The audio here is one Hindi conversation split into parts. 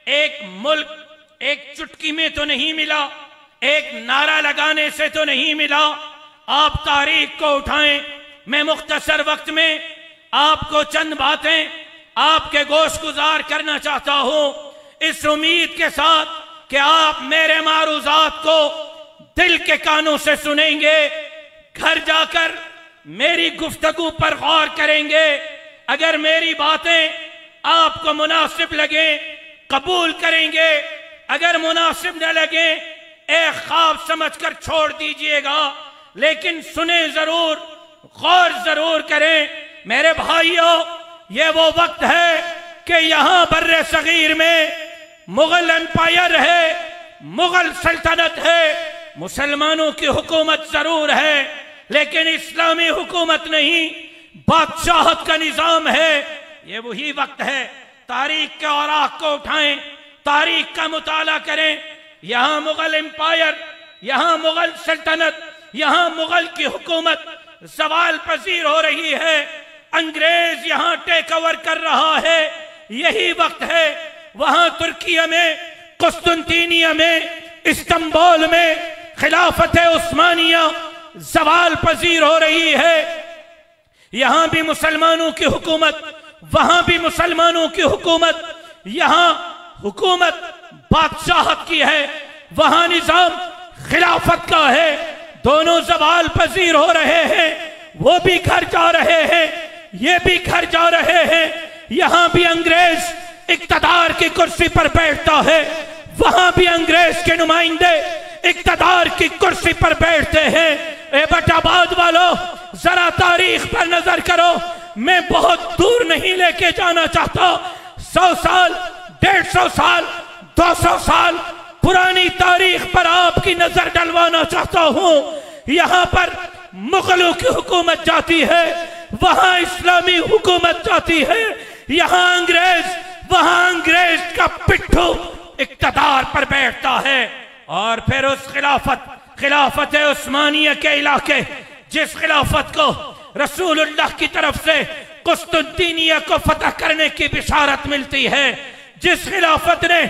एक मुल्क एक चुटकी में तो नहीं मिला, एक नारा लगाने से तो नहीं मिला। आप तारीख को उठाएं। मैं मुख्तसर वक्त में आपको चंद बातें आपके गोश गुजार करना चाहता हूं, इस उम्मीद के साथ कि आप मेरे मारूजात को दिल के कानों से सुनेंगे, घर जाकर मेरी गुफ्तगू पर गौर करेंगे। अगर मेरी बातें आपको मुनासिब लगे कबूल करेंगे, अगर मुनासिब न लगे एक ख्वाब समझकर छोड़ दीजिएगा, लेकिन सुने जरूर, गौर जरूर करें। मेरे भाइयों, ये वो वक्त है कि यहां बर्रे सगीर में मुगल एम्पायर है, मुगल सल्तनत है, मुसलमानों की हुकूमत जरूर है लेकिन इस्लामी हुकूमत नहीं, बादशाहत का निजाम है। ये वही वक्त है, तारीख के औराक को उठाएं, तारीख का मुताला करें। यहां मुगल एम्पायर, यहां मुगल सल्तनत, यहां मुगल की हुकूमत सवाल पजीर हो रही है, अंग्रेज यहां टेक ओवर कर रहा है। यही वक्त है, वहां तुर्किया में, कुस्तुनतीनिया में, इस्तांबुल में खिलाफत उस्मानिया सवाल पजीर हो रही है। यहां भी मुसलमानों की हुकूमत, वहां भी मुसलमानों की हुकूमत। यहां हुकूमत बादशाहत की है, वहां निजाम खिलाफत का है। दोनों सवाल पजीर हो रहे हैं, वो भी घर जा रहे हैं, ये भी घर जा रहे हैं। यहां भी अंग्रेज इक्तदार की कुर्सी पर बैठता है, वहां भी अंग्रेज के नुमाइंदे इक्तदार की कुर्सी पर बैठते हैं। एबटाबाद वालों, जरा तारीख पर नजर करो। मैं बहुत दूर नहीं लेके जाना चाहता, 100 साल, 150 साल, 200 साल पुरानी तारीख पर आपकी नजर डलवाना चाहता हूं। यहां पर मुगलों की हुकूमत जाती है, वहां इस्लामी हुकूमत जाती है। यहां अंग्रेज, वहां अंग्रेज का पिट्ठू इक्तदार पर बैठता है। और फिर उस खिलाफत उस्मानिया के इलाके, जिस खिलाफत को रसूलुल्लाह की तरफ से कुस्तुनतीनिया को फतह करने की बिशारत मिलती है, जिस खिलाफत ने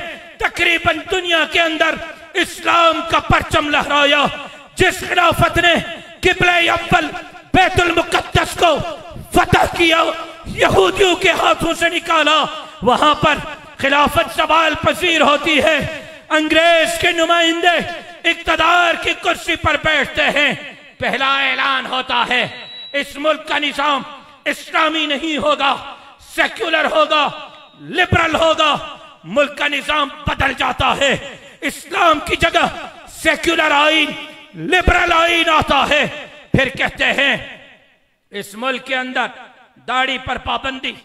तकरीबन दुनिया के अंदर इस्लाम का परचम लहराया, जिस खिलाफत ने किबला अव्वल बैतुल मुकद्दस को फतह किया, यहूदियों के हाथों से निकाला, वहां पर खिलाफत सवाल पजीर होती है। अंग्रेज के नुमाइंदे इक्तदार की कुर्सी पर बैठते हैं। पहला ऐलान होता है, इस मुल्क का निजाम इस्लामी नहीं होगा, सेक्युलर होगा, लिबरल होगा। मुल्क का निजाम बदल जाता है, इस्लाम की जगह सेक्युलर आइन, लिबरल आइन आता है। फिर कहते हैं इस मुल्क के अंदर दाढ़ी पर पाबंदी,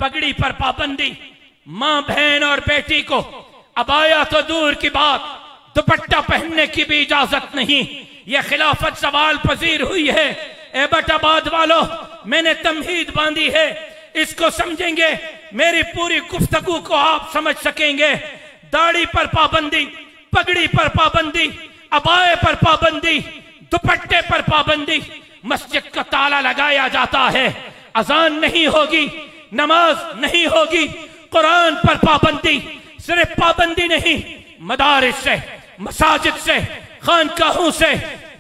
पगड़ी पर पाबंदी, मां बहन और बेटी को अबाया तो दूर की बात, दुपट्टा पहनने की भी इजाजत नहीं। यह खिलाफत सवाल पजीर हुई है। एबटाबाद वालों, मैंने तमहीद बांधी है, इसको समझेंगे, मेरी पूरी गुफ्तगू को आप समझ सकेंगे। दाढ़ी पर पाबंदी, पगड़ी पर पाबंदी, अबाए पर पाबंदी, दुपट्टे पर पाबंदी, मस्जिद का ताला लगाया जाता है, अजान नहीं होगी, नमाज नहीं होगी, कुरान पर पाबंदी। सिर्फ पाबंदी नहीं, मदारिस से, मसाजिद से, खानकाहों से,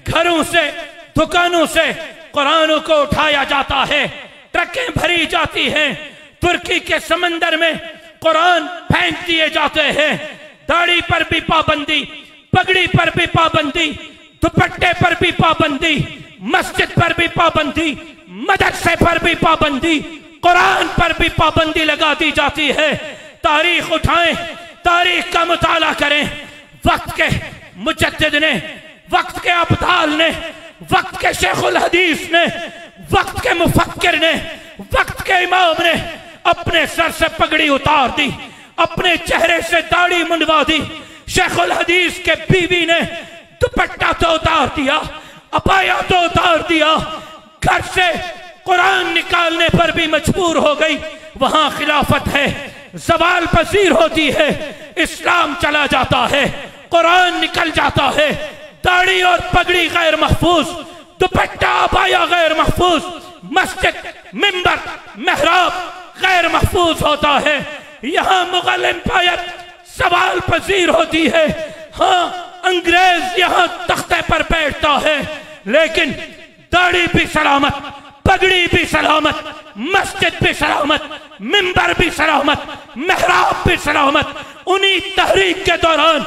घरों से, दुकानों से कुरानों को उठाया जाता है, ट्रकें भरी जाती हैं, तुर्की के समंदर में कुरान फेंक दिए जाते हैं। दाढ़ी पर भी पाबंदी, पगड़ी पर भी पाबंदी, दुपट्टे पर भी पाबंदी, मस्जिद पर भी पाबंदी, मदरसे पर भी पाबंदी, कुरान पर भी पाबंदी लगा दी जाती है। तारीख उठाएं, तारीख का मुताला करें। वक्त के मुजद्दिद ने, वक्त के अब्दाल ने, वक्त के शेखुल हदीस ने, वक्त के मुफक्किर ने, वक्त के इमाम ने अपने सर से पगड़ी उतार दी, अपने चेहरे से दाढ़ी मुंडवा दी। शेखुल हदीस के बीवी ने दुपट्टा तो उतार दिया, अबाया तो उतार दिया, घर से कुरान निकालने पर भी मजबूर हो गई। वहां खिलाफत है, सवाल पजीर होती है, इस्लाम चला जाता है, कुरान निकल जाता है, दाढ़ी और पगड़ी गैर महफूज, दुपट्टा अबाया गैर महफूज, मस्जिद, मिंबर, मेहराब गैर महफूज होता है। यहां मुगल एम्पायर सवाल पजीर होती है। हाँ, अंग्रेज यहां तख्ते पर बैठता है, लेकिन दाढ़ी भी सलामत, पगड़ी भी सलामत, मस्जिद भी सलामत, मिंबर भी सलामत, मेहराब भी सलामत। उन्हीं तहरीक के दौरान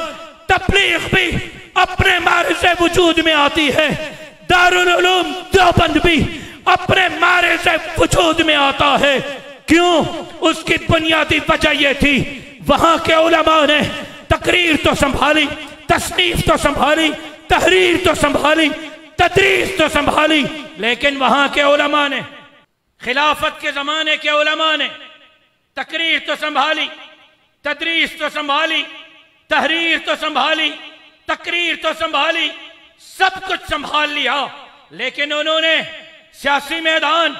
तबलीग भी अपने मारे से वजूद में आती है। दारुल उलूम देवबंद भी अपने मारे से वजूद में आता है। क्यों? उसकी बुनियादी वजह यह थी, वहां के उलमा ने तकरीर तो संभाली, तसनीफ तो संभाली, तहरीर तो संभाली, तदरीस तो संभाली, लेकिन वहां के उलमा ने, खिलाफत के जमाने के उलमा ने तकरीर तो संभाली, तदरीस तो संभाली, तहरीर तो संभाली, तकरीर तो संभाली, सब कुछ संभाल लिया, लेकिन उन्होंने सियासी मैदान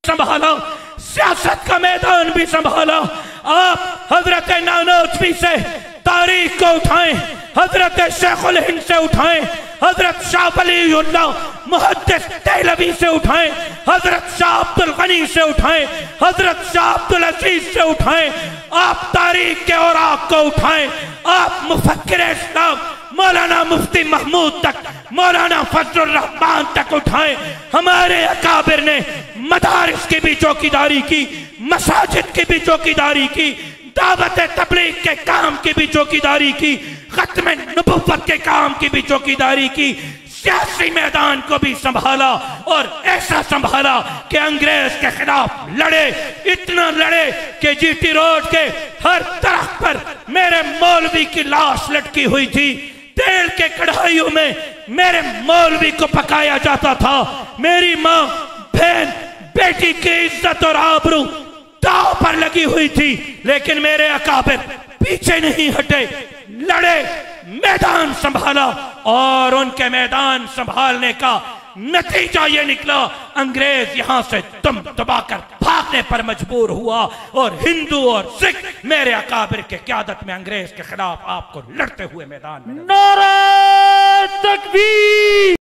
संभाला, सियासत का मैदान भी संभाला। आप हजरत नानोतवी से तारीख को उठाएं, हजरत शेखुल हिंद से उठाएं, हजरत शाह वलीउल्लाह मुहद्दिस देहलवी से उठाएं, हजरत शाह अब्दुल गनी से उठाएं, हजरत शाह अब्दुल अजीज से उठाएं, आप तारीख के औराक को उठाएं, आप मुफक्किर इस्लाम मौलाना मुफ्ती महमूद तक, मौलाना फजलुर रहमान तक उठाएं। हमारे अकाबिर ने मदारिस की भी चौकीदारी की, मसाजिद की भी चौकीदारी की, दावत तबलीग के काम की भी चौकीदारी की, खत्म नबुव्वत के काम की भी चौकीदारी की, सियासी मैदान को भी संभाला, और ऐसा संभाला कि अंग्रेज के खिलाफ लड़े, इतना लड़े कि जीटी रोड के हर तरफ पर मेरे मौलवी की लाश लटकी हुई थी। तेल के कढ़ाइयों में मेरे मौलवी को पकाया जाता था। मेरी माँ, बहन, बेटी की इज्जत और आबरू दांव पर लगी हुई थी, लेकिन मेरे अकाबिर पीछे नहीं हटे, लड़े, मैदान संभाला, और उनके मैदान संभालने का नतीजा ये निकला, अंग्रेज यहां से तुम दबाकर भागने पर मजबूर हुआ, और हिंदू और सिख मेरे अकाबिर के क़यादत में अंग्रेज के खिलाफ आपको लड़ते हुए मैदान में। नारे तकबीर।